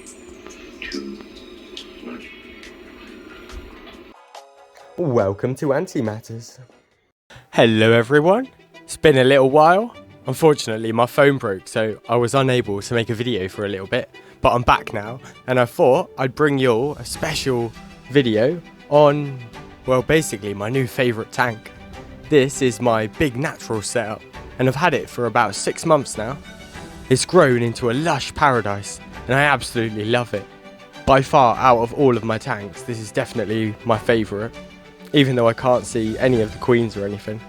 2, 1. Welcome to Antimatters. Hello everyone, it's been a little while. Unfortunately my phone broke, so I was unable to make a video for a little bit, but I'm back now and I thought I'd bring you all a special video on, well, basically my new favourite tank. This is my big natural setup and I've had it for about 6 months now. It's grown into a lush paradise and I absolutely love it. By far out of all of my tanks, this is definitely my favourite, even though I can't see any of the queens or anything.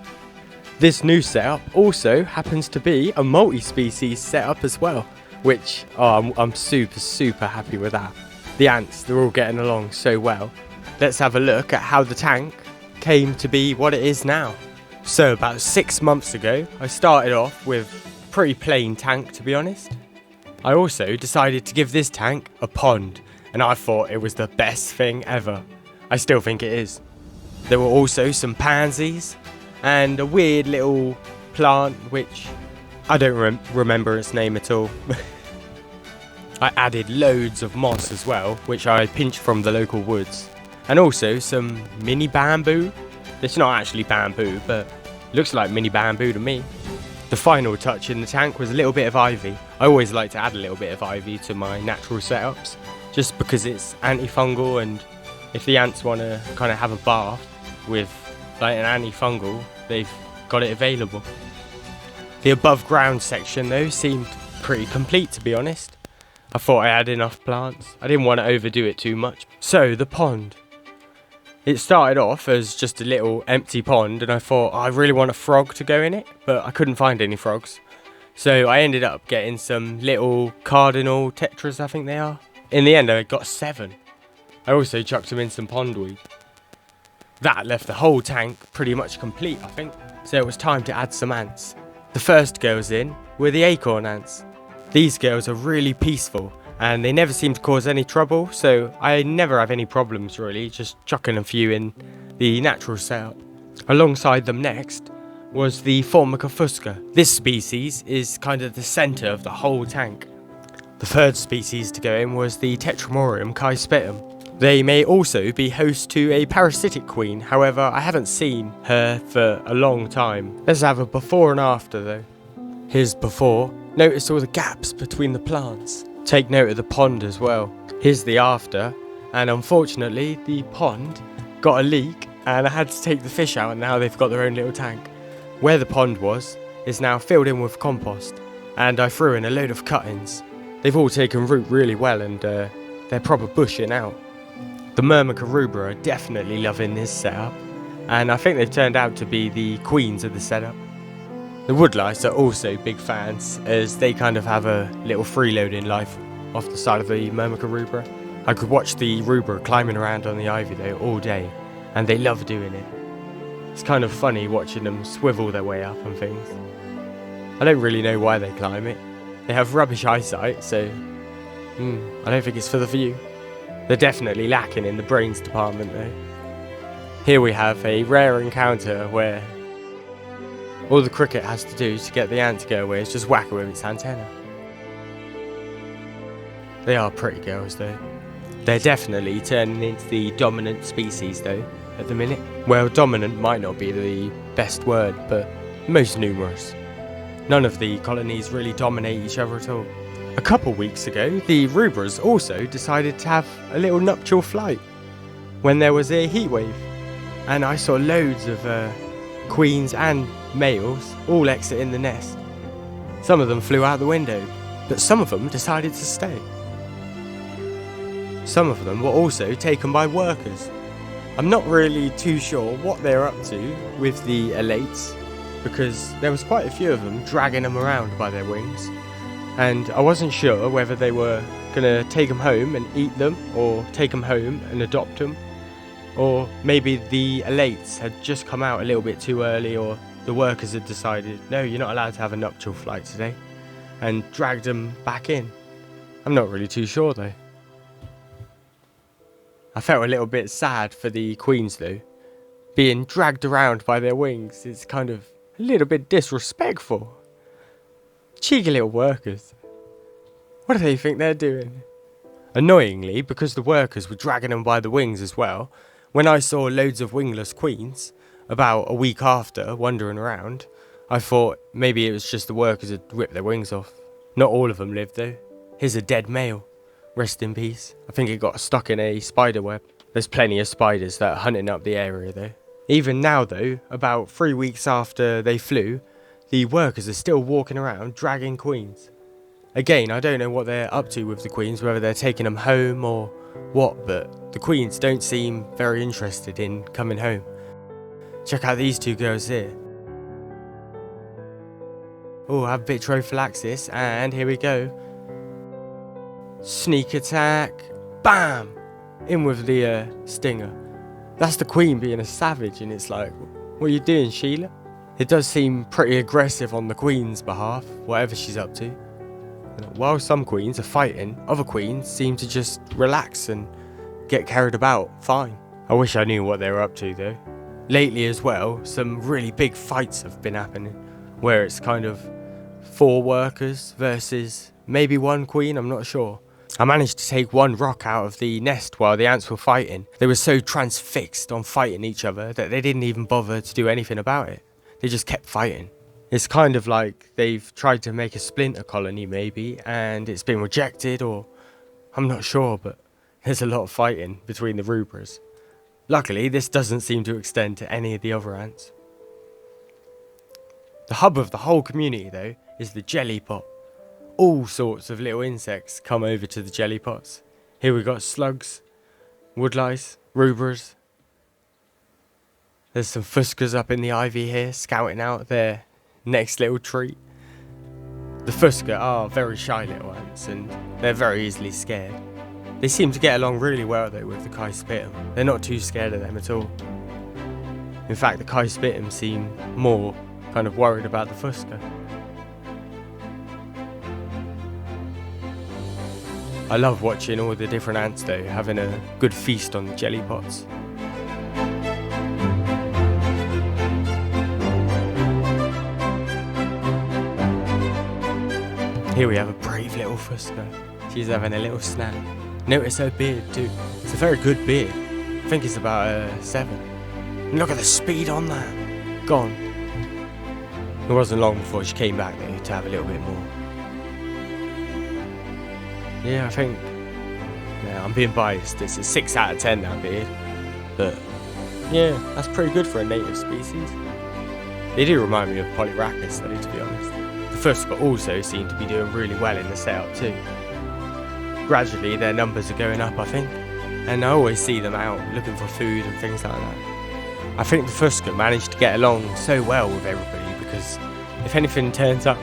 This new setup also happens to be a multi-species setup as well, which I'm super happy with that. The ants, they're all getting along so well. Let's have a look at how the tank came to be what it is now. So about 6 months ago, I started off with a pretty plain tank, to be honest. I also decided to give this tank a pond, and I thought it was the best thing ever. I still think it is. There were also some pansies and a weird little plant which I don't remember its name at all. I added loads of moss as well, which I pinched from the local woods, and also some mini bamboo. It's not actually bamboo, but looks like mini bamboo to me. The final touch in the tank was a little bit of ivy. I always like to add a little bit of ivy to my natural setups, just because it's antifungal, and if the ants want to kind of have a bath with like an antifungal, they've got it available. The above ground section though seemed pretty complete, to be honest. I thought I had enough plants. I didn't want to overdo it too much. So the pond. It started off as just a little empty pond and I thought I really want a frog to go in it, but I couldn't find any frogs. So I ended up getting some little cardinal tetras, I think they are. In the end I got 7. I also chucked them in some pondweed. That left the whole tank pretty much complete, I think. So it was time to add some ants. The first girls in were the acorn ants. These girls are really peaceful and they never seem to cause any trouble, so I never have any problems really, just chucking a few in the natural setup. Alongside them next was the formica fusca. This species is kind of the centre of the whole tank. The third species to go in was the tetramorium caespitum. They may also be host to a parasitic queen, however I haven't seen her for a long time. Let's have a before and after though. Here's before. Notice all the gaps between the plants. Take note of the pond as well. Here's the after, and unfortunately the pond got a leak and I had to take the fish out, and now they've got their own little tank. Where the pond was is now filled in with compost, and I threw in a load of cuttings. They've all taken root really well and they're proper bushing out. The myrmica rubra are definitely loving this setup, and I think they've turned out to be the queens of the setup. The woodlice are also big fans, as they kind of have a little freeloading life off the side of the myrmica rubra. I could watch the rubra climbing around on the ivy though all day, and they love doing it. It's kind of funny watching them swivel their way up and things. I don't really know why they climb it. They have rubbish eyesight, so I don't think it's for the view. They're definitely lacking in the brains department though. Here we have a rare encounter where all the cricket has to do to get the ant to go away is just whack it with its antenna. They are pretty girls though. They're definitely turning into the dominant species though at the minute. Well, dominant might not be the best word, but most numerous. None of the colonies really dominate each other at all. A couple weeks ago, the rubras also decided to have a little nuptial flight when there was a heat wave, and I saw loads of queens and males all exiting the nest. Some of them flew out the window, but some of them decided to stay. Some of them were also taken by workers. I'm not really too sure what they're up to with the elates, because there was quite a few of them dragging them around by their wings. And I wasn't sure whether they were going to take them home and eat them, or take them home and adopt them, or maybe the elates had just come out a little bit too early, or the workers had decided, no, you're not allowed to have a nuptial flight today, and dragged them back in. I'm not really too sure though. I felt a little bit sad for the queens though. Being dragged around by their wings is kind of a little bit disrespectful. Cheeky little workers. What do they think they're doing? Annoyingly, because the workers were dragging them by the wings as well, when I saw loads of wingless queens, about a week after, wandering around, I thought maybe it was just the workers had ripped their wings off. Not all of them lived though. Here's a dead male. Rest in peace. I think it got stuck in a spider web. There's plenty of spiders that are hunting up the area though. Even now though, about 3 weeks after they flew, the workers are still walking around dragging queens. Again, I don't know what they're up to with the queens, whether they're taking them home or what, but the queens don't seem very interested in coming home. Check out these two girls here. Oh, I have a bit of trophallaxis, and here we go. Sneak attack. Bam! In with the stinger. That's the queen being a savage, and it's like, what are you doing, Sheila? It does seem pretty aggressive on the queen's behalf, whatever she's up to. While some queens are fighting, other queens seem to just relax and get carried about fine. I wish I knew what they were up to though. Lately as well, some really big fights have been happening, where it's kind of 4 workers versus maybe 1 queen, I'm not sure. I managed to take 1 rock out of the nest while the ants were fighting. They were so transfixed on fighting each other that they didn't even bother to do anything about it. They just kept fighting. It's kind of like they've tried to make a splinter colony maybe, and it's been rejected, or I'm not sure, but there's a lot of fighting between the rubras. Luckily, this doesn't seem to extend to any of the other ants. The hub of the whole community though is the jelly pot. All sorts of little insects come over to the jelly pots. Here we got slugs, woodlice, rubras. There's some fuscas up in the ivy here, scouting out their next little treat. The fusca are very shy little ants, and they're very easily scared. They seem to get along really well though with the caespitum. They're not too scared of them at all. In fact, the caespitum seem more kind of worried about the fusca. I love watching all the different ants though, having a good feast on the jelly pots. Here we have a brave little fusca. She's having a little snack. Notice her beard too. It's a very good beard. I think it's about 7. And look at the speed on that. Gone. It wasn't long before she came back though to have a little bit more. Yeah, I think, yeah, I'm being biased. It's a 6 out of 10 that beard. But yeah, that's pretty good for a native species. They do remind me of Polyrhacus though, to be honest. The fusca also seem to be doing really well in the setup too. Gradually their numbers are going up, I think, and I always see them out looking for food and things like that. I think the fusca managed to get along so well with everybody because if anything turns up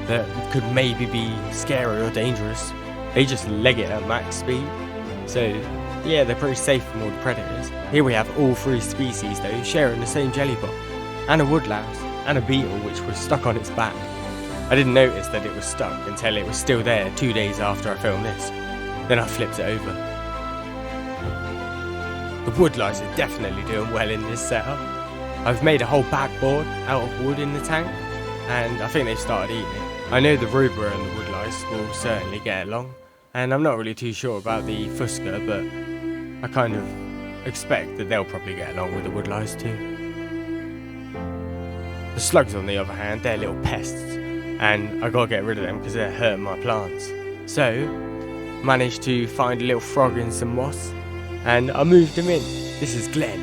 that could maybe be scary or dangerous, they just leg it at max speed. So yeah, they're pretty safe from all the predators. Here we have all 3 species though sharing the same jelly pot, and a woodlouse and a beetle which was stuck on its back. I didn't notice that it was stuck until it was still there 2 days after I filmed this. Then I flipped it over. The woodlice are definitely doing well in this setup. I've made a whole backboard out of wood in the tank, and I think they've started eating it. I know the rubra and the woodlice will certainly get along, and I'm not really too sure about the fusca, but I kind of expect that they'll probably get along with the woodlice too. The slugs on the other hand, they're little pests, and I gotta get rid of them because they're hurting my plants. So, managed to find a little frog in some moss, and I moved him in. This is Glenn,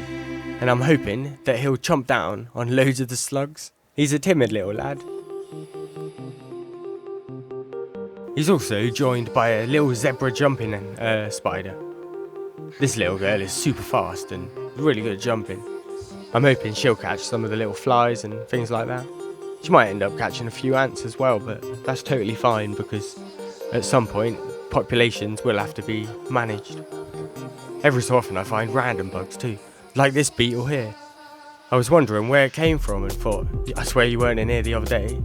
and I'm hoping that he'll chomp down on loads of the slugs. He's a timid little lad. He's also joined by a little zebra jumping spider. This little girl is super fast and really good at jumping. I'm hoping she'll catch some of the little flies and things like that. She might end up catching a few ants as well, but that's totally fine because at some point populations will have to be managed. Every so often I find random bugs too, like this beetle here. I was wondering where it came from and thought, I swear you weren't in here the other day.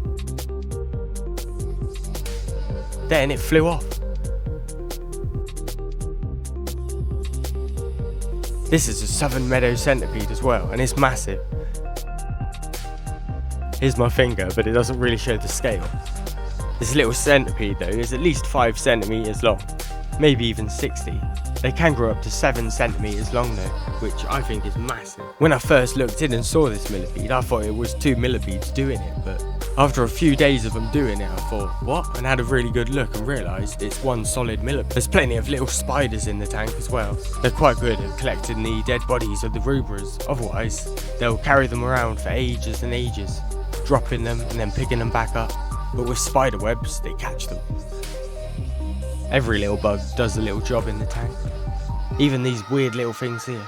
Then it flew off. This is a southern meadow centipede as well, and it's massive. Here's my finger, but it doesn't really show the scale. This little centipede though is at least 5 centimeters long. maybe even 60. They can grow up to 7 centimeters long though, which I think is massive. When I first looked in and saw this millipede, I thought it was 2 millipedes doing it, but after a few days of them doing it, I thought, what? And had a really good look and realised it's one solid millipede. There's plenty of little spiders in the tank as well. They're quite good at collecting the dead bodies of the rubras, otherwise they'll carry them around for ages and ages, dropping them and then picking them back up. But with spider webs, they catch them. Every little bug does a little job in the tank. Even these weird little things here.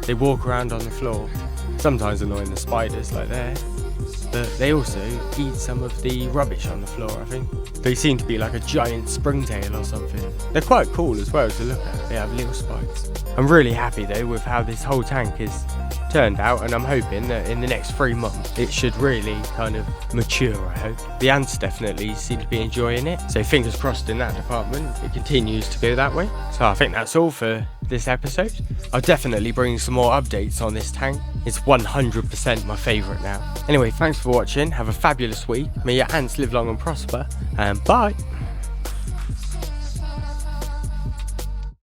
They walk around on the floor, sometimes annoying the spiders like there, but they also eat some of the rubbish on the floor, I think. They seem to be like a giant springtail or something. They're quite cool as well to look at. They have little spikes. I'm really happy though with how this whole tank is turned out, and I'm hoping that in the next 3 months it should really kind of mature, I hope. The ants definitely seem to be enjoying it, so fingers crossed in that department it continues to go that way. So I think that's all for this episode. I'll definitely bring some more updates on this tank. It's 100% my favourite now. Anyway, thanks for watching, have a fabulous week, may your ants live long and prosper, and bye!